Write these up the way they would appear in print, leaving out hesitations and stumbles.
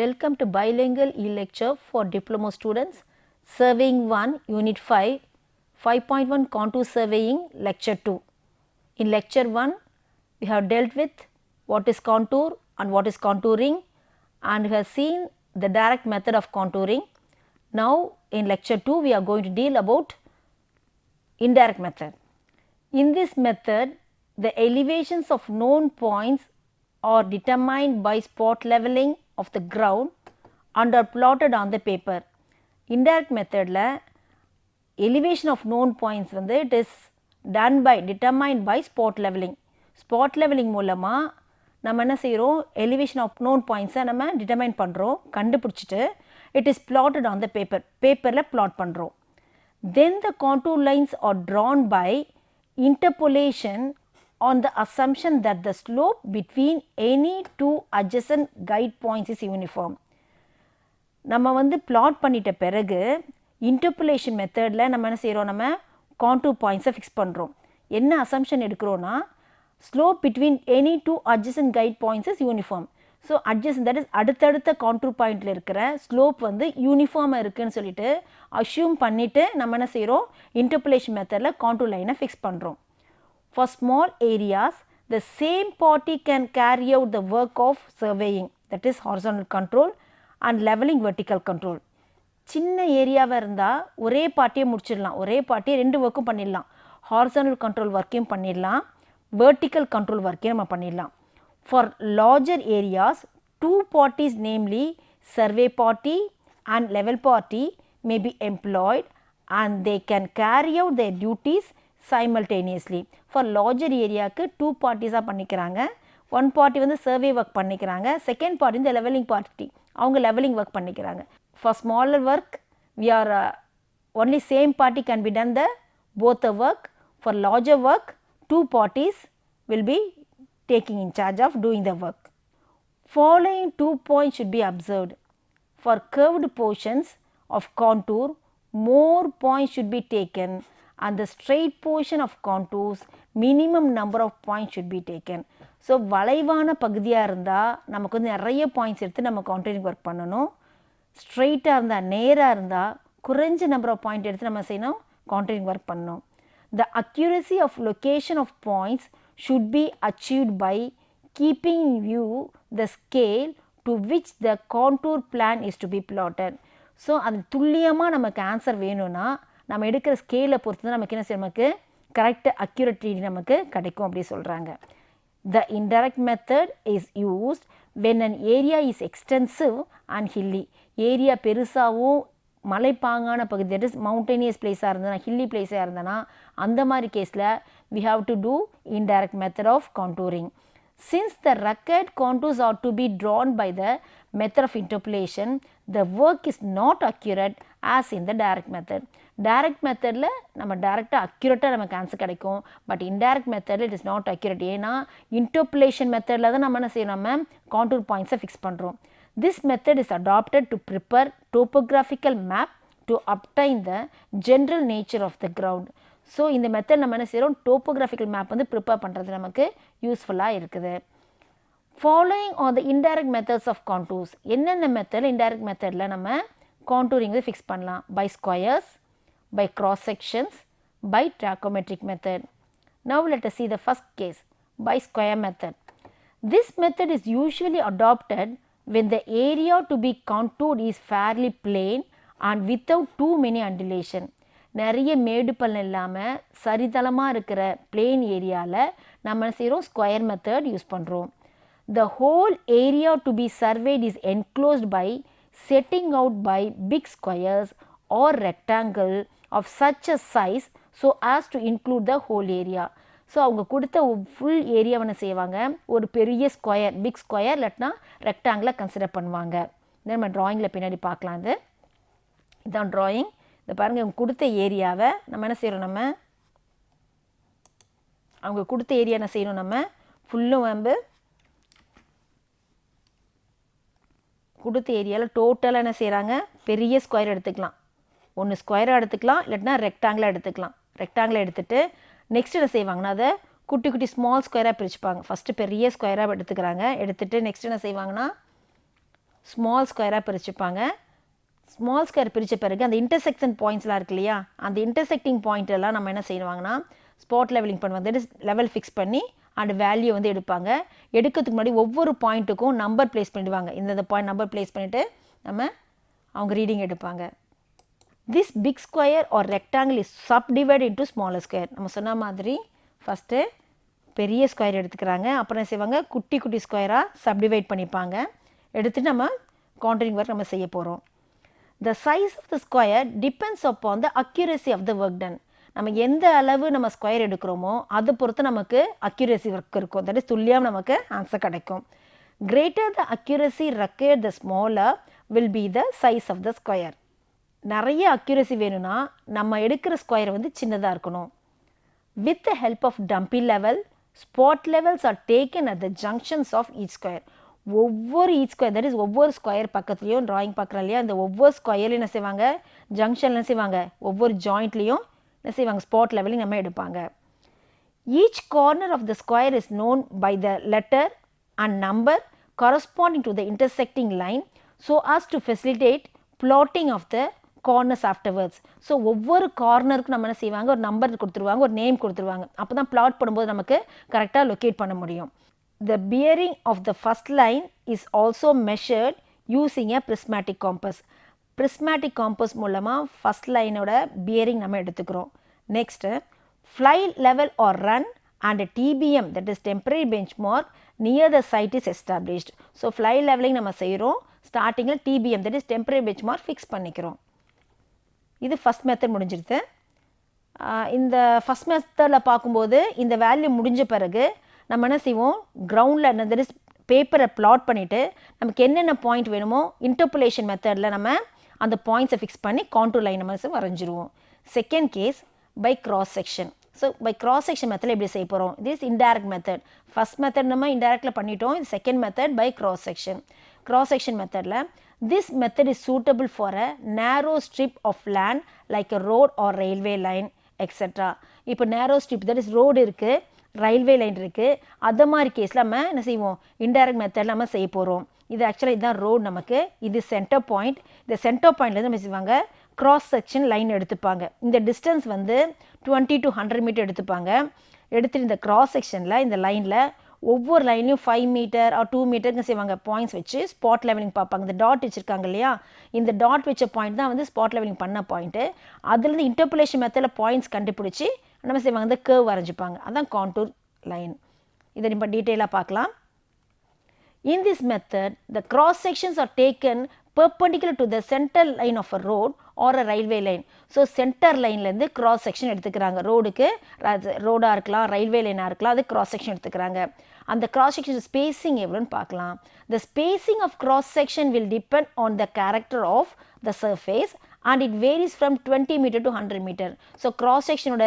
Welcome to Bilingual e-lecture for Diploma students, Surveying 1, Unit 5, 5.1 Contour Surveying, Lecture 2. In Lecture 1, we have dealt with what is contour and what is contouring, and we have seen the direct method of contouring. Now, in Lecture 2, we are going to deal about indirect method. In this method, the elevations of known points are determined by spot leveling of the ground and are plotted on the paper. Indirect method la elevation of known points வந்து it is done by determined by spot leveling. Spot leveling மூலமா நம்ம என்ன செய்கிறோம், elevation of known points நம்ம determine பண்ணுறோம், கண்டுபிடிச்சிட்டு it is plotted on the paper. பேப்பரில் plot பண்ணுறோம். Then the contour lines are drawn by interpolation on the assumption that the slope between any two adjacent guide points is uniform. நம்ம வந்து plot பண்ணிட்ட பிறகு interpolation methodல நம்ம என்ன செய்கிறோம், நம்ம contour points ஃபிக்ஸ் பண்ணுறோம். என்ன assumption எடுக்கிறோன்னா, slope between any two adjacent guide points is uniform. So adjacent, that is அடுத்தடுத்த contour பாயிண்டில் இருக்கிற ஸ்லோப் வந்து யூனிஃபார்மாக இருக்குதுன்னு சொல்லிட்டு அஷ்யூம் பண்ணிவிட்டு நம்ம என்ன செய்கிறோம், interpolation மெத்தடில் contour லைனை ஃபிக்ஸ் பண்ணுறோம். For small areas, the same party can carry out the work of surveying, that is horizontal control and leveling vertical control. சின்ன ஏரியாவாக இருந்தால் ஒரே பார்ட்டியை முடிச்சிடலாம், ஒரே பார்ட்டியை ரெண்டு ஒர்க்கும் பண்ணிடலாம். ஹாரிசான்டல் கண்ட்ரோல் ஒர்க்கையும் பண்ணிடலாம், vertical control ஒர்க்கையும் நம்ம பண்ணிடலாம். For larger areas, two parties, namely survey party and level party, may be employed and they can carry out their duties simultaneously. For larger area க்கு two parties பண்ணிக்கிறாங்க. One party வந்து survey work பண்ணிக்கிறாங்க, second party இந்த leveling party அவங்க leveling work பண்ணிக்கிறாங்க. For smaller work, we are only same party can be done the both the work. For larger work, two parties will be taking in charge of doing the work. Following 2 points should be observed. For curved portions of contour, more points should be taken, and the straight portion of contours, minimum number of points should be taken. So, வளைவான பகுதியாக இருந்தால் நமக்கு வந்து நிறைய points எடுத்து நம்ம countering work பண்ணணும். ஸ்ட்ரெயிட்டாக இருந்தால், நேராக இருந்தால் குறைஞ்ச நம்பர் ஆஃப் பாயிண்ட் எடுத்து நம்ம செய்யணும், கவுண்டரிங் ஒர்க் பண்ணணும். The accuracy of location of points should be achieved by keeping in view the scale to which the contour plan is to be plotted. So அது துல்லியமாக நமக்கு ஆன்சர் வேணும்னா நம்ம எடுக்கிற ஸ்கேலை பொறுத்து தான் நமக்கு என்ன செய்ய, நமக்கு கரெக்ட் அக்யூரேட் ரீடிங் நமக்கு கிடைக்கும் அப்படி சொல்கிறாங்க. The indirect method is used when an area is extensive and hilly. Area பெருசாகவும் மலைப்பாங்கான பகுதி, தட் இஸ் மவுண்டேனியஸ் பிளேஸாக இருந்ததுன்னா, ஹில்லி பிளேஸாக இருந்ததுன்னா அந்த மாதிரி கேஸில் we have to do indirect method of contouring. Since the required contours are to be drawn by the method of interpolation, the work is not accurate as in the direct method. Direct methodல நம்ம டைரெக்டாக அக்யூரேட்டாக நமக்கு answer கிடைக்கும், but indirect மெத்தடில் it is not accurate. ஏன்னா interpolation மெத்தடில் தான் நம்ம என்ன செய்யணும், நம்ம கான்டூர் பாயிண்ட்ஸை ஃபிக்ஸ் பண்ணுறோம். This method is adopted to prepare topographical map to obtain the general nature of the ground. So இந்த மெத்தட் நம்ம என்ன செய்கிறோம், டோப்போகிராஃபிக்கல் மேப் வந்து ப்ரிப்பேர் பண்ணுறது நமக்கு யூஸ்ஃபுல்லாக இருக்குது. Following on the indirect methods of contours. என்னென்ன மெத்தட் இன்டைரக்ட் மெத்தடில் நம்ம கான்டூரிங் வந்து ஃபிக்ஸ் பண்ணலாம்? By squares, by cross sections, by trigonometric method. Now let us see the first case, by square method. This method is usually adopted when the area to be contoured is fairly plain and without too many undulation. நிறைய மேடு பள்ளம் இல்லாமல் சரிதளமாக இருக்கிற plane ஏரியாவில் நம்ம செய்கிறோம், square method use பண்ணுறோம். The whole area to be surveyed is enclosed by setting out by big squares or rectangle of such a size so as to include the whole area. So அவங்க கொடுத்த full ஏரியாவை செய்வாங்க, ஒரு பெரிய square, big square இல்லாட்டினா ரெக்டாங்கிளை consider பண்ணுவாங்க. இதை நம்ம ட்ராயிங்கில் பின்னாடி பார்க்கலாம். இது இதுதான் ட்ராயிங். இதை பாருங்கள், அவங்க கொடுத்த ஏரியாவை நம்ம என்ன செய்கிறோம், நம்ம அவங்க கொடுத்த ஏரியா என்ன செய்யணும், நம்ம ஃபுல்லும் வந்து கொடுத்த ஏரியாவில் டோட்டலாக என்ன செய்கிறாங்க, பெரிய ஸ்கொயர் எடுத்துக்கலாம், ஒன்று ஸ்கொயராக எடுத்துக்கலாம், இல்லாட்டினா ரெக்டாங்கிளாக எடுத்துக்கலாம். ரெக்டாங்கிளாக எடுத்துகிட்டு நெக்ஸ்ட் என்ன செய்வாங்கன்னா அதை குட்டி குட்டி ஸ்மால் ஸ்கொயராக பிரிச்சுப்பாங்க. ஃபஸ்ட்டு பெரிய ஸ்கொயராக எடுத்துக்கிறாங்க, எடுத்துகிட்டு நெக்ஸ்ட் என்ன செய்வாங்கன்னா ஸ்மால் ஸ்கொயராக பிரிச்சுப்பாங்க. ஸ்மால் ஸ்கொயர் பிரித்த பிறகு அந்த இன்டர்செக்ஷன் பாயிண்ட்ஸ்லாம் இருக்கு இல்லையா, அந்த இன்டர்செக்டிங் பாயிண்ட்டெல்லாம் நம்ம என்ன செய்வாங்கன்னா ஸ்பாட் லெவலிங் பண்ணுவாங்க. தட் இஸ் லெவல் ஃபிக்ஸ் பண்ணி அந்த வேல்யூ வந்து எடுப்பாங்க. எடுக்கிறதுக்கு முன்னாடி ஒவ்வொரு பாயிண்ட்டுக்கும் நம்பர் ப்ளேஸ் பண்ணிடுவாங்க. இந்த பாயிண்ட் நம்பர் ப்ளேஸ் பண்ணிவிட்டு நம்ம அவங்க ரீடிங் எடுப்பாங்க. This big square or rectangle is subdivided into smaller square. நம்ம சொன்ன மாதிரி ஃபஸ்ட்டு பெரிய ஸ்கொயர் எடுத்துக்கிறாங்க, அப்புறம் என்ன செய்வாங்க குட்டி குட்டி ஸ்கொயராக சப்டிவைட் பண்ணிப்பாங்க. எடுத்துகிட்டு நம்ம கான்டூரிங் ஒர்க் நம்ம செய்ய போகிறோம். The size of the square depends upon the accuracy of the work done. நம்ம எந்த அளவு நம்ம ஸ்கொயர் எடுக்கிறோமோ அதை பொறுத்து நமக்கு அக்யூரசி ஒர்க் இருக்கும். தட் இஸ் துல்லியம் நமக்கு ஆன்சர் கிடைக்கும். Greater the accuracy required the smaller will be the size of the square. நிறைய அக்யூரசி வேணும்னா நம்ம எடுக்கிற ஸ்கொயர் வந்து சின்னதாக இருக்கணும். With the help of dumpy level, spot levels are taken at the junctions of each square. ஒவ்வொரு each square, that is ஒவ்வொரு square பக்கத்துலேயும் ட்ராயிங் பார்க்குறோம் இல்லையா, இந்த ஒவ்வொரு ஸ்கொயர்லையும் என்ன செய்வாங்க ஜங்ஷனில் என்ன செய்வாங்க ஒவ்வொரு ஜாயிண்ட்லேயும் என்ன செய்வாங்க ஸ்பாட் லெவலையும் நம்ம எடுப்பாங்க. Each corner of the square is known by the letter and number corresponding to the intersecting line so as to facilitate plotting of the corners afterwards. So ஒவ்வொரு கார்னருக்கும் நம்ம என்ன செய்வாங்க ஒரு நம்பர் கொடுத்துருவாங்க, ஒரு நேம் கொடுத்துருவாங்க. அப்போ தான் பிளாட் பண்ணும்போது நமக்கு கரெக்டாக லொக்கேட் பண்ண முடியும். The bearing of the first line is also measured using a prismatic compass. Prismatic compass மூலமாக ஃபஸ்ட் லைனோட பியரிங் நம்ம எடுத்துக்கிறோம். Next fly level or run and a TBM, that is temporary benchmark, near the site is established. So fly leveling நம்ம செய்கிறோம், ஸ்டார்டிங்கில் TBM, that is temporary benchmark fix பண்ணிக்கிறோம். இது first method முடிஞ்சிருது. இந்த ஃபஸ்ட் மெத்தடில் பார்க்கும்போது இந்த வேல்யூ முடிஞ்ச பிறகு நம்ம என்ன செய்வோம் கிரவுண்டில் தட் இஸ் பேப்பரை ப்ளாட் பண்ணிவிட்டு நமக்கு என்னென்ன பாயிண்ட் வேணுமோ இன்டர்போலேஷன் மெத்தடில் நம்ம அந்த பாயிண்ட்ஸை ஃபிக்ஸ் பண்ணி கான்டூர் லைன் நம்ம வரைஞ்சிருவோம். Second case by cross section. So by cross section மெத்தடில் எப்படி செய்ய போகிறோம், this indirect method. First method நம்ம இன்டைரக்டில் பண்ணிட்டோம், இது second method by cross section. Cross section மெத்தடில் this method is suitable for a narrow strip of land like a road or railway line etc. இப்போ narrow strip, that is road இருக்குது, railway line இருக்குது, அது மாதிரி கேஸில் நம்ம என்ன செய்வோம் இன்டைரக்ட் மெத்தடில் நம்ம செய்ய போகிறோம். இது ஆக்சுவலாக இதுதான் ரோடு நமக்கு, இது சென்டர் பாயிண்ட். இந்த சென்டர் பாயிண்ட்லேருந்து நம்ம செய்வாங்க கிராஸ் செக்ஷன் லைன் எடுத்துப்பாங்க. இந்த டிஸ்டன்ஸ் வந்து 20 to 100 மீட்டர் எடுத்துப்பாங்க. எடுத்துகிட்டு இந்த கிராஸ் செக்ஷனில் இந்த லைனில் ஒவ்வொரு லைன்லையும் 5 மீட்டர் ஆர் 2 மீட்டருக்கு செய்வாங்க பாயிண்ட்ஸ் வச்சு ஸ்பாட் லெவலிங் பார்ப்பாங்க. இந்த டாட் வச்சுருக்காங்க இல்லையா, இந்த டாட் வச்ச பாயிண்ட் தான் வந்து ஸ்பாட் லெவலிங் பண்ண பாயிண்ட்டு. அதுலேருந்து இன்டர்போலேஷன் மெத்தடில் பாயிண்ட்ஸ் கண்டுபிடிச்சி நம்ம செய்வாங்க இந்த கர்வ் வரைஞ்சிப்பாங்க, அதுதான் கான்டூர் லைன். இதை நம்ம டீட்டெயிலாக பார்க்கலாம். In this method the cross sections are taken perpendicular to the center line of a road or a railway line. So center லைன்லேருந்து கிராஸ் செக்ஷன் எடுத்துக்கிறாங்க. ரோடுக்கு ரோடாக இருக்கலாம், ரயில்வே லைனாக இருக்கலாம், அது கிராஸ் செக்ஷன் எடுத்துக்கிறாங்க. அந்த கிராஸ் செக்ஷன் ஸ்பேசிங் எவ்வளோன்னு பார்க்கலாம். The spacing of cross section will depend on the character of the surface and it varies from 20 metre to 100 metre. So cross செக்ஷனோட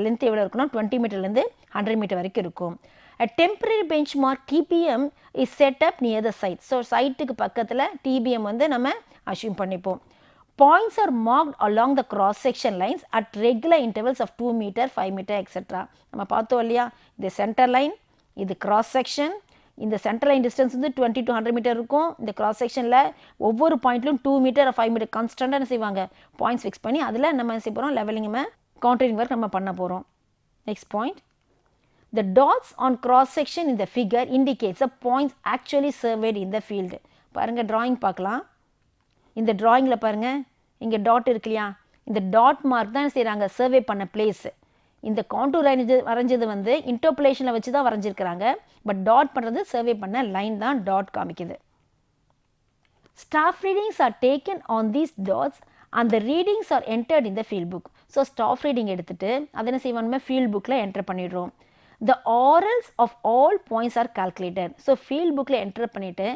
லென்த் எவ்வளோ இருக்குன்னா 20 மீட்டர்லேருந்து 100 மீட்டர் வரைக்கும் இருக்கும். A temporary benchmark TBM is set up near the site. So சைட்டுக்கு பக்கத்தில் TBM வந்து நம்ம assume பண்ணிப்போம். Points are marked along the cross section lines at regular intervals of 2 meter, 5 meter, etc. நம்ம பார்த்தோம் இல்லையா, இது சென்டர் லைன், இது கிராஸ் செக்ஷன். இந்த சென்டர் லைன் டிஸ்டன்ஸ் வந்து 20 to 100 மீட்டர் இருக்கும். இந்த கிராஸ் செக்ஷனில் ஒவ்வொரு பாயிண்ட்லையும் 2 மீட்டர் 5 மீட்டர் கான்ஸ்டண்ட்டாக என்ன செய்வாங்க பாயிண்ட்ஸ் ஃபிக்ஸ் பண்ணி அதில் நம்ம செய்ய போகிறோம் லெவலிங் நம்ம கவுண்டரிங் ஒர்க் நம்ம பண்ண போகிறோம். Next point, the dots on cross section in the figure indicates the points actually surveyed in the field. பாருங்கள் drawing பார்க்கலாம். இந்த drawingல பாருங்கள் இங்கே டாட் இருக்கு இல்லையா, இந்த டாட் மார்க் தான் செய்கிறாங்க சர்வே பண்ண பிளேஸ். இந்த கான்டூர் லைன் வரைஞ்சது வந்து இன்டர்போலேஷனில் வச்சு தான் வரைஞ்சிருக்கிறாங்க. பட் டாட் பண்ணுறது சர்வே பண்ண லைன் தான் டாட் காமிக்குது. Staff readings are taken on these dots and the readings are entered in the field book. So staff reading எடுத்துகிட்டு அதை என்ன செய்வானுமே ஃபீல்ட் புக்கில் என்டர் பண்ணிடுறோம். The orals of all points are calculated. So field புக்கில் enter பண்ணிவிட்டு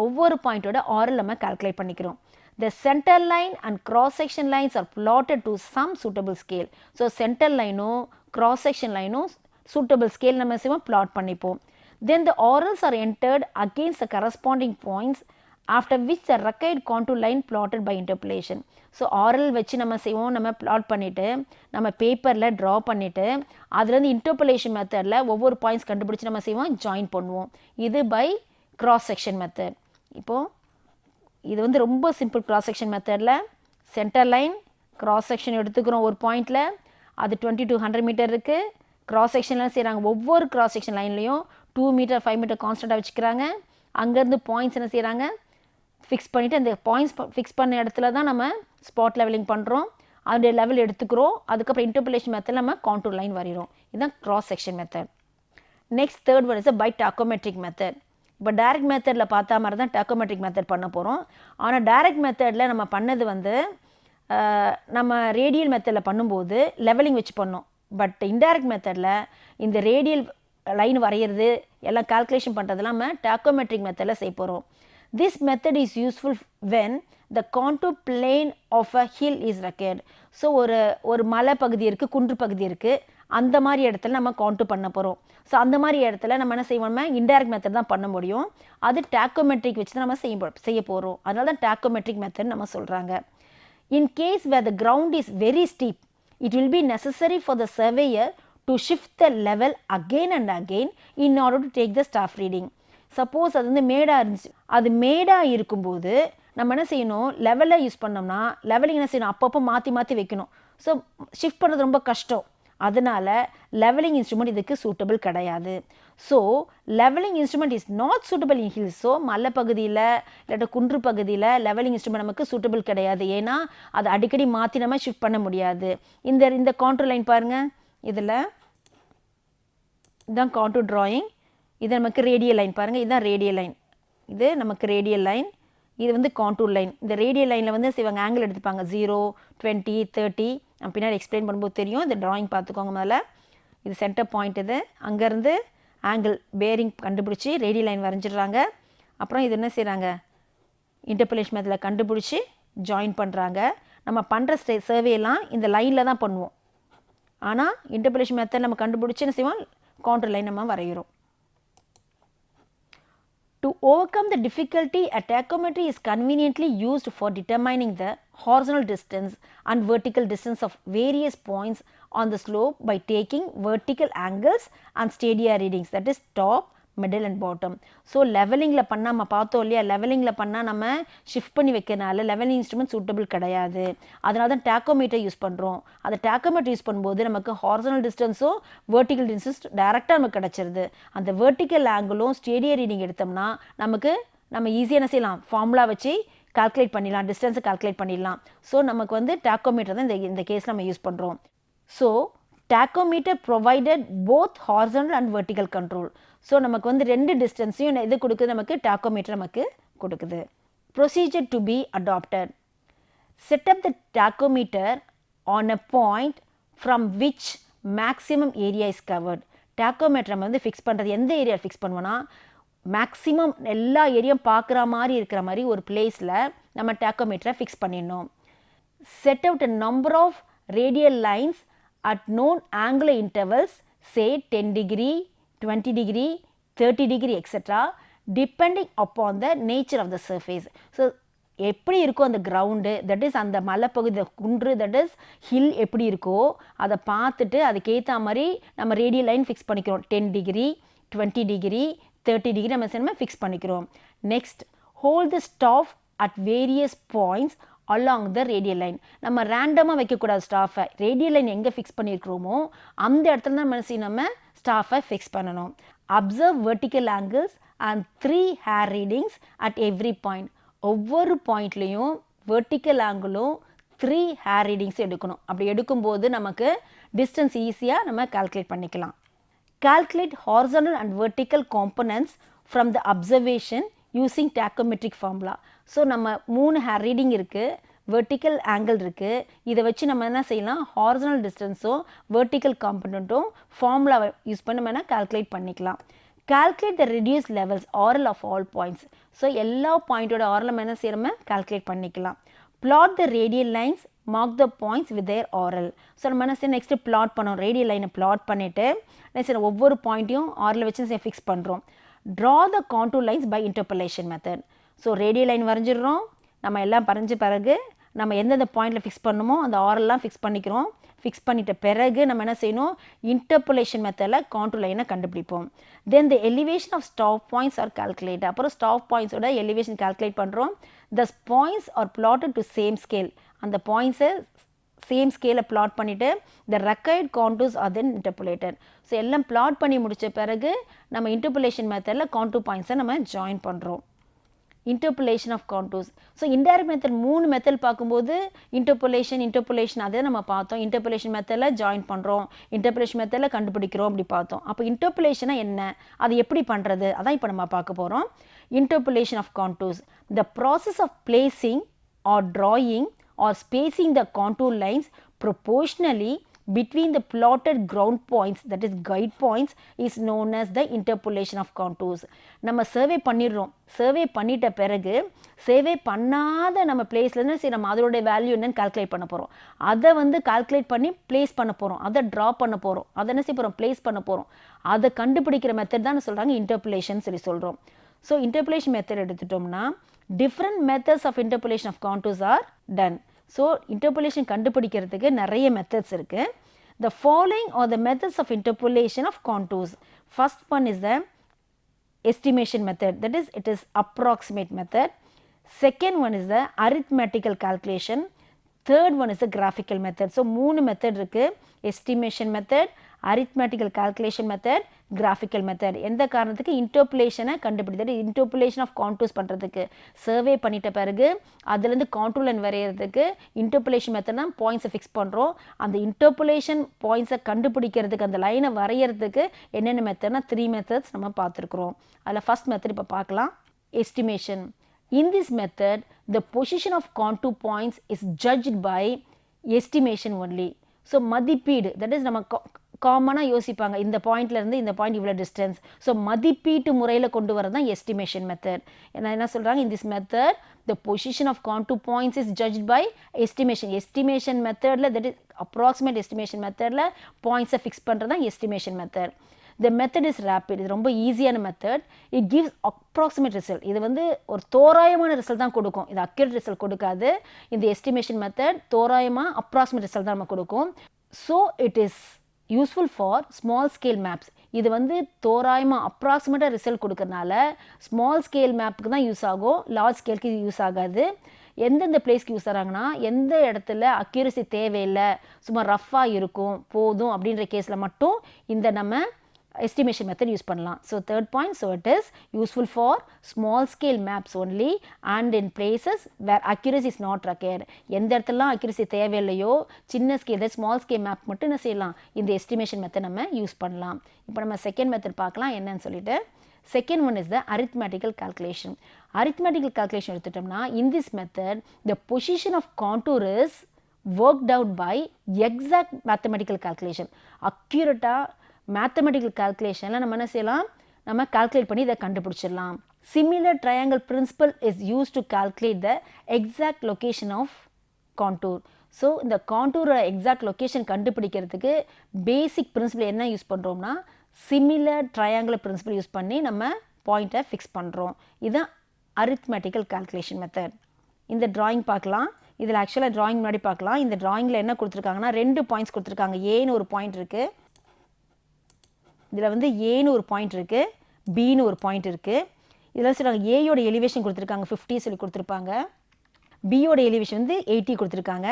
ஒவ்வொரு பாயிண்ட்டோட RL நம்ம கால்குலேட் பண்ணிக்கிறோம். The center line and cross section lines are plotted to some suitable scale. So centre லைனும் cross section லைனும் suitable scale நம்ம செய்வோம் plot பண்ணிப்போம். Then the orals are entered against the corresponding points after which the required contour line plotted by interpolation. So RL வச்சு நம்ம செய்வோம், நம்ம plot பண்ணிவிட்டு நம்ம பேப்பரில் ட்ரா பண்ணிவிட்டு அதுலேருந்து இன்டர்போலேஷன் மெத்தடில் ஒவ்வொரு பாயிண்ட்ஸ் கண்டுபிடிச்சி நம்ம செய்வோம் ஜாயின் பண்ணுவோம். இது பை கிராஸ் செக்ஷன் மெத்தட். இப்போது இது வந்து ரொம்ப சிம்பிள் கிராஸ் செக்ஷன் மெத்தடில் சென்டர் லைன் கிராஸ் செக்ஷன் எடுத்துக்கிறோம் ஒரு பாயிண்டில், அது 20 to 100 மீட்டர் இருக்குது. கிராஸ் செக்ஷன்லாம் செய்கிறாங்க, ஒவ்வொரு கிராஸ் செக்ஷன் லைன்லேயும் 2 மீட்டர் 5 மீட்டர் கான்ஸ்டண்ட்டாக வச்சுக்கிறாங்க. அங்கேருந்து பாயிண்ட்ஸ் என்ன செய்கிறாங்க, ஃபிக்ஸ் பண்ணிவிட்டு அந்த பாயிண்ட்ஸ் ஃபிக்ஸ் பண்ண இடத்துல தான் நம்ம ஸ்பாட் லெவலிங் பண்ணுறோம். அதோடைய லெவல் எடுத்துக்கிறோம். அதுக்கப்புறம் இன்டர்போலேஷன் மெத்தடில் நம்ம கான்டூர் லைன் வரைகிறோம். இதுதான் cross section method. Next third one is by tacheometric method. இப்போ டைரக்ட் மெத்தடில் பார்த்தா மாதிரி தான் டாக்கோமெட்ரிக் மெத்தட் பண்ண போகிறோம். ஆனால் டைரக்ட் மெத்தடில் நம்ம பண்ணது வந்து நம்ம ரேடியல் மெத்தடில் பண்ணும்போது லெவலிங் வச்சு பண்ணோம். பட் இன்டைரக்ட் மெத்தடில் இந்த ரேடியல் லைன் வரைகிறது எல்லாம் கால்குலேஷன் பண்ணுறதுலாம் நம்ம டாக்கோமெட்ரிக் மெத்தடில் செய்ய போகிறோம். This method is useful when the contour plane of a hill is required. So ஒரு மலை பகுதி இருக்குது, குன்று பகுதி இருக்குது, அந்த மாதிரி இடத்துல நம்ம கான்டூர் பண்ண போகிறோம். ஸோ அந்த மாதிரி இடத்துல நம்ம என்ன செய்வோம், இன்டைரக்ட் மெத்தட் தான் பண்ண முடியும். அது டாக்கோமெட்ரிக் வச்சு தான் நம்ம செய்ய போகிறோம். அதனால தான் டாக்கோமெட்ரிக் மெத்தட் நம்ம சொல்கிறாங்க. In case where the ground is very steep, it will be necessary for the surveyor to shift the level again and again in order to take the staff reading. Suppose அது வந்து மேடாக இருந்துச்சு, அது மேடாக இருக்கும்போது நம்ம என்ன செய்யணும், லெவலில் யூஸ் பண்ணோம்னா லெவலிங் என்ன செய்யணும், அப்பப்போ மாற்றி மாற்றி வைக்கணும். ஸோ ஷிஃப்ட் பண்ணுறது ரொம்ப கஷ்டம். அதனால் லெவலிங் இன்ஸ்ட்ருமெண்ட் இதுக்கு சூட்டபிள் கிடையாது. So levelling instrument is not suitable in hills. So மலை பகுதியில் இல்லாட்ட குன்று பகுதியில் லெவலிங் இன்ஸ்ட்ருமெண்ட் நமக்கு சூட்டபிள் கிடையாது. ஏன்னா அதை அடிக்கடி மாற்றி நம்ம ஷிஃப்ட் பண்ண முடியாது. இந்த கான்டூர் லைன் பாருங்கள், இதில் இதுதான் கான்டூர் ட்ராயிங். இது நமக்கு ரேடியல் லைன் பாருங்கள், இதுதான் ரேடியல் லைன். இது நமக்கு ரேடியல் லைன், இது வந்து கான்டூர் லைன். இந்த ரேடியல் லைனில் வந்து இவங்க ஆங்கிள் எடுத்துப்பாங்க 0, 20, 30. நான் பின்னாடி எக்ஸ்பிளைன் பண்ணும்போது தெரியும். இந்த ட்ராயிங் பார்த்துக்கோங்க. முதல்ல இது சென்டர் பாயிண்ட், இது அங்கேருந்து ஆங்கிள் பேரிங் கண்டுபிடிச்சி ரேடியல் லைன் வரைஞ்சிடுறாங்க. அப்புறம் இது என்ன செய்கிறாங்க, இன்டர்போலேஷன் மெத்தடில் கண்டுபிடிச்சி ஜாயின் பண்ணுறாங்க. நம்ம பண்ணுற சர்வேலாம் இந்த லைனில் தான் பண்ணுவோம். ஆனால் இன்டர்போலேஷன் மெத்தட் நம்ம கண்டுபிடிச்சி என்ன செய்வோம், கான்டூர் லைன் நம்ம வரைகிறோம். To overcome the difficulty, a tachometry is conveniently used for determining the horizontal distance and vertical distance of various points on the slope by taking vertical angles and stadia readings, that is top, middle and bottom. So லெவலிங்கில் பண்ணால் நம்ம பார்த்தோம் இல்லையா, லெவலிங்கில் பண்ணால் நம்ம shift பண்ணி வைக்கிறனால levelling instrument suitable கிடையாது. அதனால தான் டாக்கோமீட்டர் யூஸ் பண்ணுறோம். அந்த டாக்கோமீட்டர் யூஸ் பண்ணும்போது நமக்கு ஹாரிசான்டல் டிஸ்டன்ஸும் வெர்டிக்கல் டிஸ்டன்ஸ் டைரெக்டாக நமக்கு கிடச்சிருது. அந்த வெர்டிக்கல் ஆங்கிளும் ஸ்டேடியா ரீடிங் எடுத்தோம்னா நம்ம ஈஸியாக என்ன செய்யலாம், ஃபார்முலா வச்சு கால்குலேட் பண்ணிடலாம், டிஸ்டன்ஸை கால்குலேட் பண்ணிடலாம். ஸோ நமக்கு வந்து டாக்கோமீட்டர் தான் இந்த கேஸ் நம்ம யூஸ் பண்ணுறோம். So tachometer provided both horizontal and vertical control. So நமக்கு வந்து ரெண்டு டிஸ்டன்ஸையும் இது கொடுக்குது, நமக்கு டாக்கோமீட்டர் நமக்கு கொடுக்குது. Procedure to be adopted. Set up the tacheometer on a point from which maximum area is covered. Tacheometer நம்ம வந்து ஃபிக்ஸ் பண்ணுறது எந்த ஏரியா ஃபிக்ஸ் பண்ணுவோன்னா, மேக்ஸிமம் எல்லா ஏரியாவும் பார்க்குற மாதிரி இருக்கிற மாதிரி ஒரு பிளேஸில் நம்ம டாக்கோமீட்டரை ஃபிக்ஸ் பண்ணிடணும். Set out a number of radial lines at known angular intervals, say 10 degree, 20 degree, 30 degree, etc., depending upon the nature of the surface. So எப்படி இருக்கோ அந்த கிரவுண்டு, தட் இஸ் அந்த மலைப்பகுதி குன்று, தட் இஸ் ஹில் எப்படி இருக்கோ அதை பார்த்துட்டு அதுக்கேற்ற மாதிரி நம்ம ரேடியல் லைன் ஃபிக்ஸ் பண்ணிக்கிறோம். 10 டிகிரி, 20 டிகிரி, 30 டிகிரி நம்ம ஃபிக்ஸ் பண்ணிக்கிறோம். Next, hold the staff at various points along the radial line. நம்ம ரேண்டமாக வைக்கக்கூடாது ஸ்டாஃபை. ரேடியல் லைன் எங்கே ஃபிக்ஸ் பண்ணியிருக்கிறோமோ அந்த இடத்துல தான் நம்ம ஸ்டாஃபை ஃபிக்ஸ் பண்ணணும். Observe vertical angles and 3 hair readings at every point. ஒவ்வொரு பாயிண்ட்லேயும் வெர்டிக்கல் ஆங்கிளும் 3 ஹேர் ரீடிங்ஸ் எடுக்கணும். அப்படி எடுக்கும்போது நமக்கு டிஸ்டன்ஸ் ஈஸியாக நம்ம கால்குலேட் பண்ணிக்கலாம். Calculate horizontal and vertical components from the observation using tacheometric formula. So நம்ம 3 ஹேர் ரீடிங் இருக்குது, வெர்டிக்கல் ஆங்கிள் இருக்குது. இதை வச்சு நம்ம என்ன செய்யலாம், ஹாரிசான்டல் டிஸ்டன்ஸும் வெர்டிக்கல் காம்பனண்ட்டும் ஃபார்முலாவை யூஸ் பண்ணி நம்ம கால்குலேட் பண்ணிக்கலாம். Calculate the reduce levels RL of all points. So எல்லா பாயிண்ட்டோட ஆரல் நம்ம என்ன செய்யறோம், கால்குலேட் பண்ணிக்கலாம். Plot the radial lines, mark the points with their RL. So நம்ம என்ன செய்யணும், நெக்ஸ்ட்டு பிளாட் பண்ணோம். ரேடியல் லைனை பிளாட் பண்ணிவிட்டு என்ன செய்யணும், ஒவ்வொரு பாயிண்ட்டையும் ஆரல் வச்சு ஃபிக்ஸ் பண்ணுறோம். Draw the contour lines by interpolation method. So radial line வரைஞ்சிடுறோம். நம்ம எல்லாம் வரைஞ்ச பிறகு நம்ம எந்தெந்த பாயிண்டில் ஃபிக்ஸ் பண்ணணுமோ அந்த ஆரெல்லாம் ஃபிக்ஸ் பண்ணிக்கிறோம். ஃபிக்ஸ் பண்ணிட்ட பிறகு நம்ம என்ன செய்யணும், இன்டர்போலேஷன் மெத்தடில் கான்டூர் லைனை கண்டுபிடிப்போம். Then the elevation of stop points are calculate. அப்புறம் ஸ்டாப் பாயிண்ட்ஸோட எலிவேஷன் கால்குலேட் பண்ணுறோம். The points are plotted to same scale. And the points same ஸ்கேலை plot பண்ணிவிட்டு the required contours are then interpolated. So எல்லாம் plot பண்ணி முடித்த பிறகு நம்ம interpolation மெத்தடில் contour points நம்ம ஜாயின் பண்ணுறோம். interpolation of contours. So indirect method 3 method பார்க்கும்போது interpolation அதே நம்ம பார்த்தோம். interpolation மெத்தடில் ஜாயின் பண்ணுறோம், interpolation மெத்தடில் கண்டுபிடிக்கிறோம் அப்படி பார்த்தோம். அப்போ interpolation என்ன, அது எப்படி பண்ணுறது, அதான் இப்போ நம்ம பார்க்க போகிறோம். interpolation of contours, the process of placing or drawing or spacing the contour lines proportionally between the plotted ground points, that is guide points, is known as the interpolation of contours. நம்ம survey பண்ணிடுறோம், survey பண்ணிட்ட பிறகு survey பண்ணாத நம்ம பிளேஸ்லேருந்து சரி நம்ம அதோடைய value என்னன்னு கால்குலேட் பண்ண போகிறோம். அதை வந்து கால்குலேட் பண்ணி பிளேஸ் பண்ண போகிறோம், அதை ட்ரா பண்ண போகிறோம், அதை என்ன செய்ய போகிறோம், பிளேஸ் பண்ண போகிறோம். அதை கண்டுபிடிக்கிற மெத்தட் தான் சொல்கிறாங்க இன்டர்போலேஷன் சொல்லி சொல்கிறோம். ஸோ இன்டர்போலேஷன் மெத்தட் எடுத்துட்டோம்னா different methods of interpolation of contours are done. So interpolation கண்டுபிடிக்கிறதுக்கு நிறைய methods இருக்கு. The following are the methods of interpolation of contours. First one is the estimation method, that is it is approximate method. Second one is the arithmetical calculation. Third one is the graphical method. So 3 method இருக்கு, estimation method, arithmetical calculation method, graphical method. எந்த காரணத்துக்கு interpolation கண்டுபிடித்தது, interpolation of contours பண்ணுறதுக்கு survey பண்ணிட்ட பிறகு அதுலேருந்து contour line வரைகிறதுக்கு interpolation method தான் பாயிண்ட்ஸை ஃபிக்ஸ் பண்ணுறோம். அந்த interpolation பாயிண்ட்ஸை கண்டுபிடிக்கிறதுக்கு அந்த லைனை வரைகிறதுக்கு என்னென்ன மெத்தட்னா 3 methods நம்ம பார்த்துருக்குறோம். அதில் ஃபர்ஸ்ட் மெத்தட் இப்போ பார்க்கலாம், estimation. In this method, the position of contour points is judged by estimation only. So மதிப்பீடு, that is நம்ம காமனாக யோசிப்பாங்க இந்த பாயிண்ட்லேருந்து இந்த பாயிண்ட் இவ்வளோ டிஸ்டன்ஸ். ஸோ மதிப்பீட்டு முறையில் கொண்டு வரது தான் எஸ்டிமேஷன் மெத்தட். என்ன சொல்கிறாங்க, in this method the position of contour points is judged by estimation மெத்தடில், that is approximate estimation மெத்தடில் பாயிண்ட்ஸை ஃபிக்ஸ் பண்ணுறது தான் estimation method. The method is rapid. இது ரொம்ப ஈஸியான method. It gives approximate result. இது வந்து ஒரு தோராயமான ரிசல்ட் தான் கொடுக்கும், இது அக்யூரேட் ரிசல்ட் கொடுக்காது. இந்த எஸ்டிமேஷன் மெத்தட் தோராயமாக அப்ராக்சிமேட் ரிசல்ட் தான் நம்ம கொடுக்கும். So it is useful for small scale maps. இது வந்து தோராயமாக அப்ராக்சிமேட்டாக ரிசல்ட் கொடுக்கறனால ஸ்மால் ஸ்கேல் மேப்புக்கு தான் யூஸ் ஆகும், லார்ஜ் ஸ்கேலுக்கு இது யூஸ் ஆகாது. எந்தெந்த பிளேஸ்க்கு யூஸ் ஆகிறாங்கன்னா எந்த இடத்துல அக்யூரசி தேவையில்லை, சும்மா ரஃப்பாக இருக்கும் போதும் அப்படின்ற கேஸில் மட்டும் இந்த நம்ம estimation method யூஸ் பண்ணலாம். So third point, so it is useful for small scale maps only and in places where accuracy is not required. எந்த இடத்துலலாம் accuracy தேவையில்லையோ சின்ன ஸ்கேல் ஸ்மால் ஸ்கேல் மேப் மட்டும் என்ன செய்யலாம், இந்த estimation method நம்ம யூஸ் பண்ணலாம். இப்போ நம்ம செகண்ட் மெத்தட் பார்க்கலாம் என்னன்னு சொல்லிட்டு. Second one is the arithmetical calculation. Arithmetical calculation எடுத்துட்டோம்னா in this method the position of contour is worked out by exact mathematical calculation. அக்யூரேட்டாக மேத்தமெட்டிக்கல் கால்குலேஷனில் நம்ம என்ன செய்யலாம், நம்ம கால்குலேட் பண்ணி இதை கண்டுபிடிச்சிடலாம். Similar triangle principle is use to calculate the exact location of contour. So இந்த கான்டூரோட எக்ஸாக்ட் லொக்கேஷன் கண்டுபிடிக்கிறதுக்கு பேசிக் பிரின்சிபல் என்ன யூஸ் பண்ணுறோம்னா சிமிலர் ட்ரையாங்கிள் பிரின்சிபல் யூஸ் பண்ணி நம்ம பாயிண்ட்டை ஃபிக்ஸ் பண்ணுறோம். இதுதான் அரித்மெட்டிக்கல் கால்குலேஷன் மெத்தட். இந்த ட்ராயிங் பார்க்கலாம். இதில் ஆக்சுவலாக ட்ராயிங் முன்னாடி பார்க்கலாம். இந்த ட்ராயிங்கில் என்ன கொடுத்துருக்காங்கன்னா 2 பாயிண்ட்ஸ் கொடுத்துருக்காங்க. ஏன்னு ஒரு பாயிண்ட் இருக்குது, இதில் வந்து ஏன்னு ஒரு பாயிண்ட் இருக்குது, பின்னு ஒரு பாயிண்ட் இருக்குது. இதில் சொல்லுவாங்க ஏயோட எலிவேஷன் கொடுத்துருக்காங்க 50 சொல்லி கொடுத்துருப்பாங்க, பியோட எலிவேஷன் வந்து 80 கொடுத்துருக்காங்க.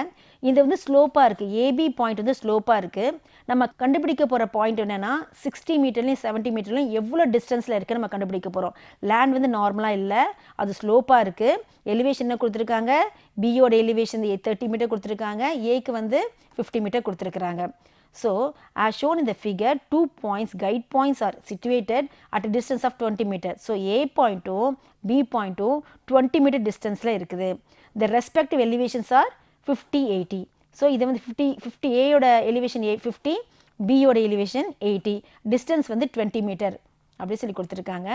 இது வந்து ஸ்லோப்பாக இருக்குது, ஏபி பாயிண்ட் வந்து ஸ்லோப்பாக இருக்குது. நம்ம கண்டுபிடிக்க போகிற பாயிண்ட் என்னென்னா 60 மீட்டர்லையும் 70 மீட்டர்லையும் எவ்வளோ டிஸ்டன்ஸில் இருக்குது நம்ம கண்டுபிடிக்க போகிறோம். லேண்ட் வந்து நார்மலாக இல்லை, அது ஸ்லோப்பாக இருக்குது. எலிவேஷன் என்ன கொடுத்துருக்காங்க, பியோட எலிவேஷன் 30 மீட்டர் கொடுத்துருக்காங்க, ஏக்கு வந்து 50 மீட்டர் கொடுத்துருக்குறாங்க. So, as shown in the figure, 2 points, guide points are situated at a distance of 20 meters. So, A point to B point to 20 meter distance la இருக்குது. The respective elevations are 50, 80. So, இது வந்து 50 A யோட elevation 50, B யோட elevation 80. Distance வந்து 20 meter. அப்படி சொல்லி கொடுத்துருக்காங்க.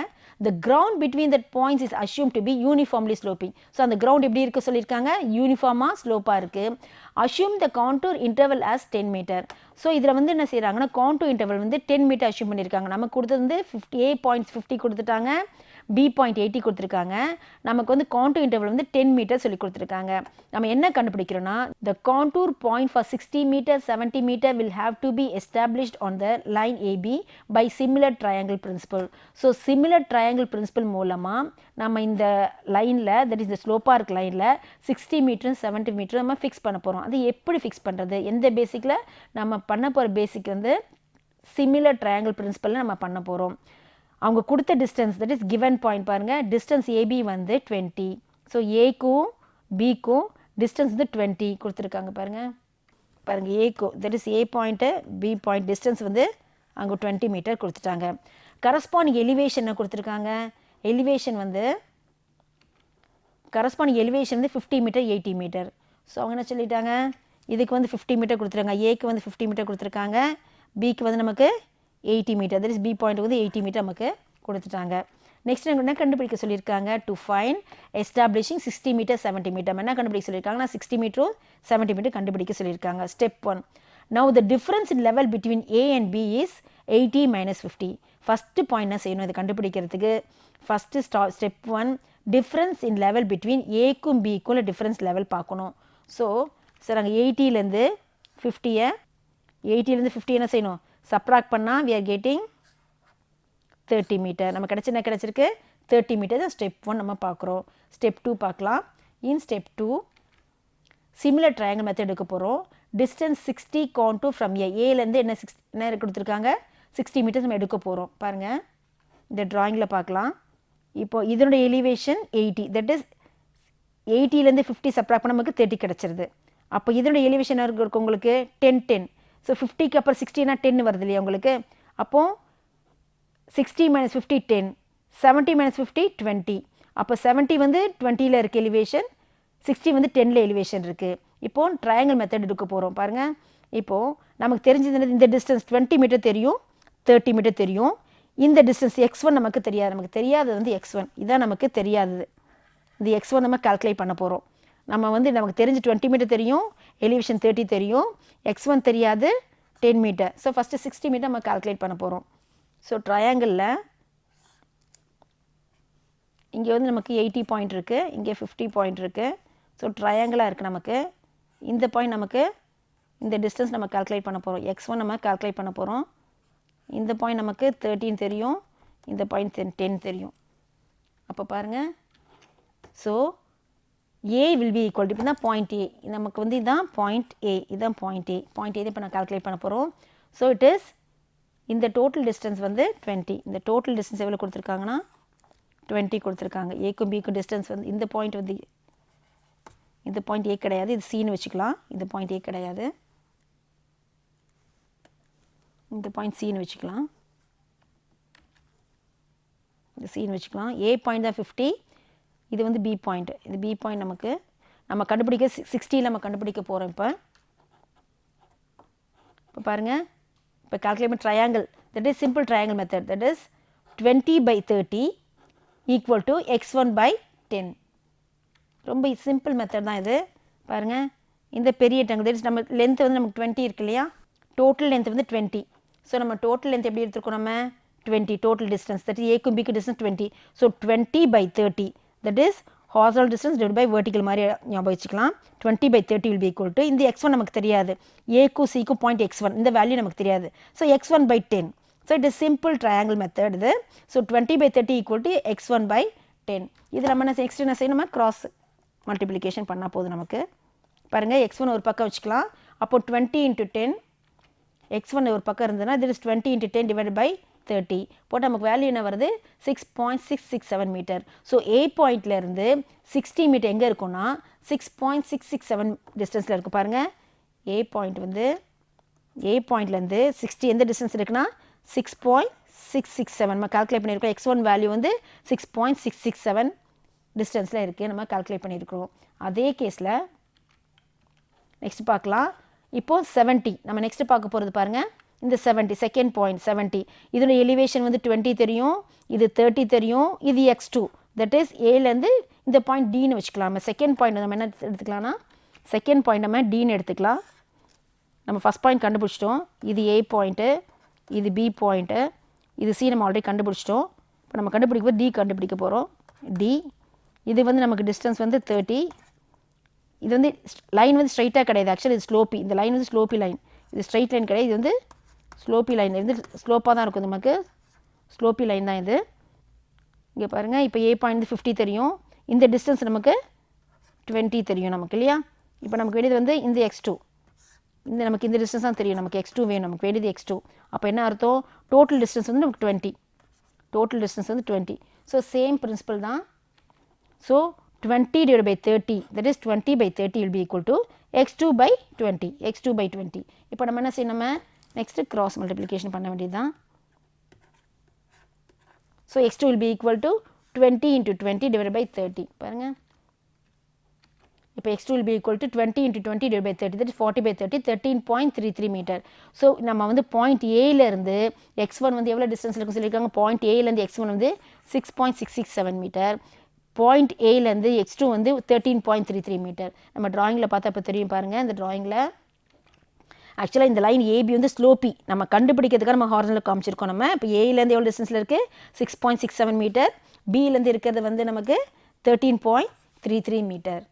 The ground between that points is assumed to be uniformly sloping. So அந்த கிரவுண்ட் எப்படி இருக்க சொல்லியிருக்காங்க, யூனிஃபார்மாக ஸ்லோப்பாக இருக்குது. assume the contour interval as 10 meter. So இதில் வந்து என்ன செய்கிறாங்கன்னா contour interval வந்து 10 மீட்டர் அஷ்யூம் பண்ணியிருக்காங்க. நமக்கு கொடுத்தது வந்து 58 பாயிண்ட்ஸ் 50 கொடுத்துட்டாங்க, B பாயிண்ட் 80 கொடுத்துருக்காங்க. நமக்கு வந்து contour interval வந்து 10 மீட்டர் சொல்லி கொடுத்துருக்காங்க. நம்ம என்ன கண்டுபிடிக்கிறோன்னா the contour point for 60 meter 70 meter will have to be established on the line AB by similar triangle principle. So similar triangle principle மூலமாக நம்ம இந்த லைனில் that is the slope arc லைனில் 60 மீட்டர் 70 மீட்டர் நம்ம ஃபிக்ஸ் பண்ண போகிறோம். அது எப்படி ஃபிக்ஸ் பண்ணுறது, எந்த பேசிக்கில் நம்ம பண்ண போகிற பேசிக் வந்து சிமிலர் ட்ரையாங்கிள் பிரின்சிபலில் நம்ம பண்ண போகிறோம். அவங்க கொடுத்த distance that is given point பாருங்கள், டிஸ்டன்ஸ் ஏபி வந்து 20. ஸோ ஏக்கும் பிக்கும் டிஸ்டன்ஸ் வந்து 20 கொடுத்துருக்காங்க. பாருங்கள் ஏக்கும் that is A point B point distance வந்து அங்கே 20 மீட்டர் கொடுத்துட்டாங்க. கரஸ்பாண்டிங் எலிவேஷனை கொடுத்துருக்காங்க. எலிவேஷன் வந்து கரஸ்பாண்டிங் எலிவேஷன் வந்து 50 மீட்டர் 80 மீட்டர். ஸோ அவங்க என்ன சொல்லிட்டாங்க, இதுக்கு வந்து 50 மீட்டர் கொடுத்துருக்காங்க, ஏக்கு வந்து 50 மீட்டர் கொடுத்துருக்காங்க, பிக்கு வந்து நமக்கு 80 metre that is B point வந்து 80 மீட்டர் நமக்கு கொடுத்துட்டாங்க. நெக்ஸ்ட் என்ன கண்டுபிடிக்க சொல்லியிருக்காங்க, to find establishing 60 metre 70 metre. என்ன கண்டுபிடிக்க சொல்லியிருக்காங்கன்னா 60 மீட்டரும் 70 மீட்டர் கண்டுபிடிக்க சொல்லியிருக்காங்க. Step 1, now the difference in level between A and B is 80 minus 50. First point என்ன செய்யணும் இதை கண்டுபிடிக்கிறதுக்கு, first step 1 difference in level between ஏக்கும் பிக்குள்ள டிஃப்ரென்ஸ் லெவல் பார்க்கணும். ஸோ சார் அங்கே 80லேருந்து 50 என்ன செய்யணும், சப்ராக்ட் பண்ணால் we are getting 30 மீட்டர். நம்ம என்ன கிடச்சிருக்கு 30 மீட்டர் தான் ஸ்டெப் 1 நம்ம பார்க்குறோம். ஸ்டெப் 2 பார்க்கலாம். இன் ஸ்டெப் 2 சிமிலர் ட்ரையாங்கிள் மெத்தட் எடுக்க போகிறோம். டிஸ்டன்ஸ் 60 contour ஃப்ரம் ஏலேருந்து என்ன கொடுத்துருக்காங்க 60 மீட்டர்ஸ் நம்ம எடுக்க போகிறோம். பாருங்கள் இந்த ட்ராயிங்கில் பார்க்கலாம். இப்போது இதனுடைய எலிவேஷன் 80 தட் இஸ் 80லேருந்து 50 சப்ராக்ட் பண்ண நமக்கு 30 கிடச்சிருது. அப்போ இதனுடைய எலிவேஷன் இருக்கு உங்களுக்கு 10. ஸோ 50க்கு அப்புறம் 60னா 10 வருது இல்லையா உங்களுக்கு. அப்போது 60 minus 50 10, 70 minus 50 20. அப்போ 70 வந்து 20ல் இருக்குது எலிவேஷன், 60 வந்து 10ல் எலிவேஷன் இருக்குது. இப்போது ட்ரையாங்கிள் மெத்தட் எடுக்க போகிறோம். பாருங்கள் இப்போது நமக்கு தெரிஞ்சது இந்த டிஸ்டன்ஸ் 20 மீட்டர் தெரியும், 30 மீட்டர் தெரியும். இந்த டிஸ்டன்ஸ் x1 நமக்கு தெரியாது, நமக்கு தெரியாதது வந்து x1 இதான் நமக்கு தெரியாதது. இந்த x1 நம்ம கால்குலேட் பண்ண போகிறோம். நம்ம வந்து நமக்கு தெரிஞ்சு 20 மீட்டர் தெரியும், எலிவேஷன் 30 தெரியும், x1 தெரியாது 10 மீட்டர். ஸோ ஃபஸ்ட்டு 60 மீட்டர் நம்ம கால்குலேட் பண்ண போகிறோம். ஸோ ட்ரையாங்கிளில் இங்கே வந்து நமக்கு 80 பாயிண்ட் இருக்குது, இங்கே 50 பாயிண்ட் இருக்குது. ஸோ ட்ரையாங்கிளாக இருக்குது நமக்கு. இந்த பாயிண்ட் நமக்கு இந்த டிஸ்டன்ஸ் நம்ம கால்குலேட் பண்ண போகிறோம், x1 நம்ம கால்குலேட் பண்ண போகிறோம். இந்த பாயிண்ட் நமக்கு 13 தெரியும், இந்த பாயிண்ட் 10 தெரியும். அப்போ பாருங்கள், so A will be equal to இப்போ தான் பாயிண்ட் A, நமக்கு வந்து இதுதான் பாயிண்ட் A, இதுதான் பாயிண்ட் A தான் இப்போ நான் கால்குலேட் பண்ண போகிறோம். ஸோ இட் இஸ் இந்த டோட்டல் டிஸ்டன்ஸ் வந்து 20. இந்த டோட்டல் டிஸ்டன்ஸ் எவ்வளோ கொடுத்துருக்காங்கன்னா 20 கொடுத்துருக்காங்க. ஏக்கும் பிக்கும் டிஸ்டன்ஸ் வந்து இந்த பாயிண்ட் வந்து இந்த பாயிண்ட் A கிடையாது, இது சீன்னு வச்சுக்கலாம். இந்த பாயிண்ட் A கிடையாது, இந்த பாயிண்ட் சீன்னு வச்சுக்கலாம். இந்த சீன் வச்சுக்கலாம். A பாயிண்ட் தான் 50, இது வந்து B பாயிண்ட். இது B பாயிண்ட் நமக்கு நம்ம கண்டுபிடிக்க 60 நம்ம கண்டுபிடிக்க போகிறோம். இப்போ பாருங்கள், இப்போ calculate triangle that is simple triangle method that is 20/30 equal to x1/10. ரொம்ப சிம்பிள் மெத்தட் தான் இது. பாருங்கள் இந்த பெரிய டங்கு தட் இஸ் நம்ம லென்த் வந்து நமக்கு 20 இருக்கு இல்லையா, டோட்டல் லென்த் வந்து 20. ஸோ நம்ம டோட்டல் லென்த் எப்படி எடுத்துருக்கோம், நம்ம 20 டோட்டல் டிஸ்டன்ஸ் தட் இஸ் ஏக்கும் பிக்கு distance 20. So 20/30 that is horizontal distance divided by vertical மாதிரி ஞாபகம் வச்சுக்கலாம். 20/30 will be equal to இந்த x1 நமக்கு தெரியாது, ஏக்கும் சிக்கும் பாயிண்ட் x1 இந்த வேல்யூ நமக்கு தெரியாது. So x1/10. So it is simple triangle method இது. So 20/30 equal to x1/10. இது நம்ம நெக்ஸ்ட் என்ன செய்யணும், நம்ம கிராஸ் மல்டிப்ளிகேஷன் பண்ணால் போதும் நமக்கு. பாருங்கள் x1 ஒரு பக்கம் வச்சுக்கலாம். அப்போது 20 × 10, x1 ஒரு பக்கம் இருந்ததுன்னா this is 20 × 10 divided by 30 போட்டு நமக்கு வேல்யூ என்ன வருது 6.667 மீட்டர். ஸோ A பாயிண்ட்லேருந்து 60 மீட்டர் எங்கே இருக்குன்னா 6.667 டிஸ்டன்ஸில் இருக்குது. பாருங்கள் A பாயிண்ட் வந்து A பாயிண்ட்லேருந்து 60 எந்த டிஸ்டன்ஸ் இருக்குன்னா 6.667 நம்ம கால்குலேட் பண்ணியிருக்கோம். x1 வேல்யூ வந்து 6.667 டிஸ்டன்ஸில் இருக்குது, நம்ம கால்குலேட் பண்ணியிருக்கிறோம். அதே கேஸில் நெக்ஸ்ட் பார்க்கலாம். இப்போது 70 நம்ம நெக்ஸ்ட் பார்க்க போகிறது பாருங்கள். இந்த 70 செகண்ட் பாயிண்ட் 70 இதோட எலிவேஷன் வந்து 20 தெரியும், இது 30 தெரியும், இது x2 தட் இஸ் ஏலேருந்து இந்த பாயிண்ட் டின்னு வச்சுக்கலாம். நம்ம செகண்ட் பாயிண்ட் நம்ம என்ன எடுத்துக்கலாம்னா செகண்ட் பாயிண்ட் நம்ம டின்னு எடுத்துக்கலாம். நம்ம ஃபஸ்ட் பாயிண்ட் கண்டுபிடிச்சிட்டோம். இது ஏ பாயிண்ட்டு, இது பி பாயிண்ட்டு, இது சி நம்ம ஆல்ரெடி கண்டுபிடிச்சிட்டோம். இப்போ நம்ம கண்டுபிடிக்க டி கண்டுபிடிக்க போகிறோம். டி இது வந்து நமக்கு டிஸ்டன்ஸ் வந்து 30. இது வந்து லைன் வந்து ஸ்ட்ரைட்டாக கிடையாது, ஆக்சுவலி இது ஸ்லோப்பி. இந்த லைன் வந்து ஸ்லோப்பி லைன், இது ஸ்ட்ரைட் லைன் கிடையாது, இது வந்து ஸ்லோப்பி லைன். இது வந்து ஸ்லோப்பாக தான் இருக்கும், நமக்கு ஸ்லோப்பி லைன் தான் இது. இங்கே பாருங்கள், இப்போ ஏ பாயிண்ட் 50 தெரியும், இந்த டிஸ்டன்ஸ் நமக்கு 20 தெரியும் நமக்கு இல்லையா. இப்போ நமக்கு வேண்டியது வந்து இந்த x2, இந்த நமக்கு இந்த டிஸ்டன்ஸ் தான் தெரியும், நமக்கு x2 வேணும், நமக்கு வேண்டியது x2. அப்போ என்ன அர்த்தம், டோட்டல் டிஸ்டன்ஸ் வந்து நமக்கு 20, டோட்டல் டிஸ்டன்ஸ் வந்து 20. ஸோ சேம் பிரின்சிபல் தான். So 20 divided by 30, that is 20 by 30 will be equal to x2 by 20, x2 by 20. இப்போ நம்ம என்ன செய்யணும், நம்ம நெக்ஸ்ட்டு கிராஸ் மல்டிப்ளிகேஷன் பண்ண வேண்டியது தான். So x2 will be equal to 20 into 20 divided by 30. பாருங்கள், இப்போ x2 will be equal to 20 into 20 divided by 30, that is 40 by 30, 13.33 metre. So நம்ம வந்து பாயிண்ட் ஏலேருந்து x1 வந்து எவ்வளோ டிஸ்டன்ஸில் இருக்குன்னு சொல்லியிருக்காங்க, பாயிண்ட் ஏலேருந்து x1 வந்து 6.667 மீட்டர், பாயிண்ட் ஏலேருந்து x2 வந்து 13.33 மீட்டர். நம்ம ட்ராயிங்கில் பார்த்தா இப்போ தெரியும் பாருங்கள், இந்த ட்ராயிங்கில் ஆக்சுவலாக இந்த லைன் ஏபி வந்து ஸ்லோப்பி, நம்ம கண்டுபிடிக்கிறதுக்காக நம்ம ஹாரிசன்டல் காமிச்சிருக்கோம். நம்ம இப்போ ஏலேருந்து எவ்வளோ டிஸ்டன்ஸில் இருக்குது, 6.67 மீட்டர், பிலேருந்து இருக்கிறது வந்து நமக்கு 13.33 மீட்டர்.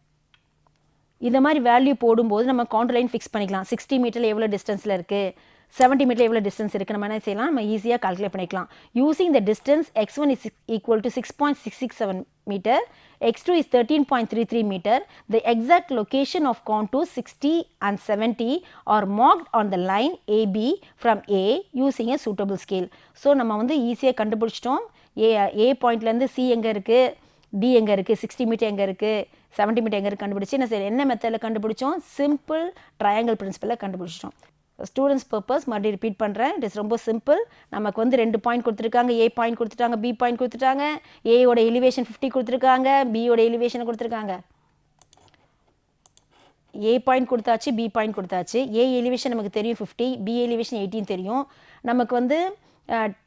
இந்த மாதிரி வேல்யூ போடும்போது நம்ம கவுண்டர் லைன் ஃபிக்ஸ் பண்ணிக்கலாம். 60 மீட்டரில் எவ்வளோ டிஸ்டன்ஸில் இருக்குது, 70 மீட்டரில் எவ்வளோ டிஸ்டன்ஸ் இருக்குது, நம்ம என்ன செய்யலாம், நம்ம ஈஸியாக கால்குலேட் பண்ணிக்கலாம். Using the distance x1 is equal to 6.667 metre, x2 is 13.33 metre, the exact location of contour 60 and 70 are marked on the line AB from A using a suitable scale. So நம்ம வந்து ஈஸியாக கண்டுபிடிச்சிட்டோம். ஏ பாயிண்ட்லேருந்து C எங்கே இருக்குது, D எங்கே இருக்குது, 60 metre எங்கே இருக்குது, 70 மீட்டர் எங்கே இருக்குது கண்டுபிடிச்சி என்ன மெத்தடில் கண்டுபிடிச்சோம், சிம்பிள் ட்ரையாங்கிள் பிரின்சிபலில் கண்டுபிடிச்சிட்டோம். ஸ்டூடெண்ட்ஸ் பர்பஸ் மறுபடியும் ரிப்பீட் பண்ணுறேன், இட் இஸ் ரொம்ப சிம்பிள். நமக்கு வந்து 2 பாயிண்ட் கொடுத்துருக்காங்க, ஏ பாயிண்ட் கொடுத்துட்டாங்க, பி பாயிண்ட் கொடுத்துட்டாங்க, ஏயோட எலிவேஷன் 50 கொடுத்துருக்காங்க, பியோட எலிவேஷன் கொடுத்துருக்காங்க. ஏ பாயிண்ட் கொடுத்தாச்சு, பி பாயிண்ட் கொடுத்தாச்சு. ஏ எலிவேஷன் நமக்கு தெரியும் 50, பி எலிவேஷன் 18 தெரியும். நமக்கு வந்து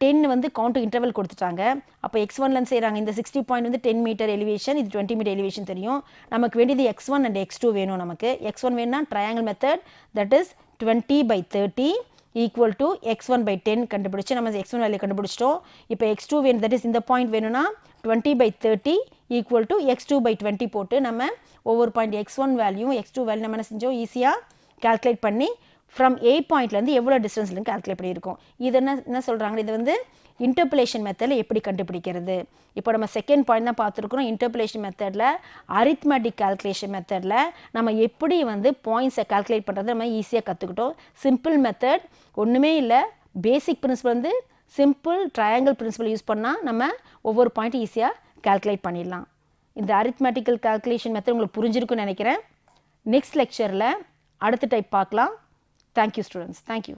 10 வந்து கவுண்ட் இன்டர்வல் கொடுத்துட்டாங்க. அப்போ x1லேருந்து செய்கிறாங்க, இந்த 60 பாயிண்ட் வந்து 10 மீட்டர் எலிவேஷன், இது 20 மீட்டர் எலிவேஷன் தெரியும். நமக்கு வேண்டியது x1 அண்ட் x2 வேணும். நமக்கு x1 வேணும்னா triangle method, that is 20 by 30 equal to x1 by 10 கண்டுபிடிச்சி நம்ம x1 வேல்யூ கண்டுபிடிச்சிட்டோம். இப்போ x2 வேணும், தட் இஸ் இந்த பாயிண்ட் வேணும்னா 20 by 30 equal to x2 by 20 போட்டு நம்ம ஒவ்வொரு point x1 value x2 value நம்ம என்ன செஞ்சோம், ஈஸியாக கால்குலேட் பண்ணி ஃப்ரம் ஏ பாயிண்ட்லேருந்து எவ்வளோ டிஸ்டன்ஸ்லேருந்து கால்குலேட் பண்ணியிருக்கோம். இது என்ன சொல்கிறாங்க, இது வந்து இன்டர்போலேஷன் மெத்தடில் எப்படி கண்டுபிடிக்கிறது. இப்போ நம்ம செகண்ட் பாயிண்ட் தான் பார்த்துருக்குறோம். இன்டர்போலேஷன் மெத்தடில், அரித்மெட்டிக் கால்குலேஷன் மெத்தடில் நம்ம எப்படி வந்து பாயிண்ட்ஸை கால்குலேட் பண்ணுறது நம்ம ஈஸியாக கற்றுக்கிட்டோம். சிம்பிள் மெத்தட் ஒன்றுமே இல்லை, பேசிக் பிரின்சிபல் வந்து சிம்பிள் ட்ரையாங்கிள் பிரின்சிபல் யூஸ் பண்ணால் நம்ம ஒவ்வொரு பாயிண்ட்டும் ஈஸியாக கால்குலேட் பண்ணிடலாம். இந்த அரித்மெட்டிக்கல் கால்குலேஷன் மெத்தட் உங்களுக்கு புரிஞ்சிருக்குன்னு நினைக்கிறேன். நெக்ஸ்ட் லெக்சரில் அடுத்த டைப் பார்க்கலாம். Thank you, students. Thank you.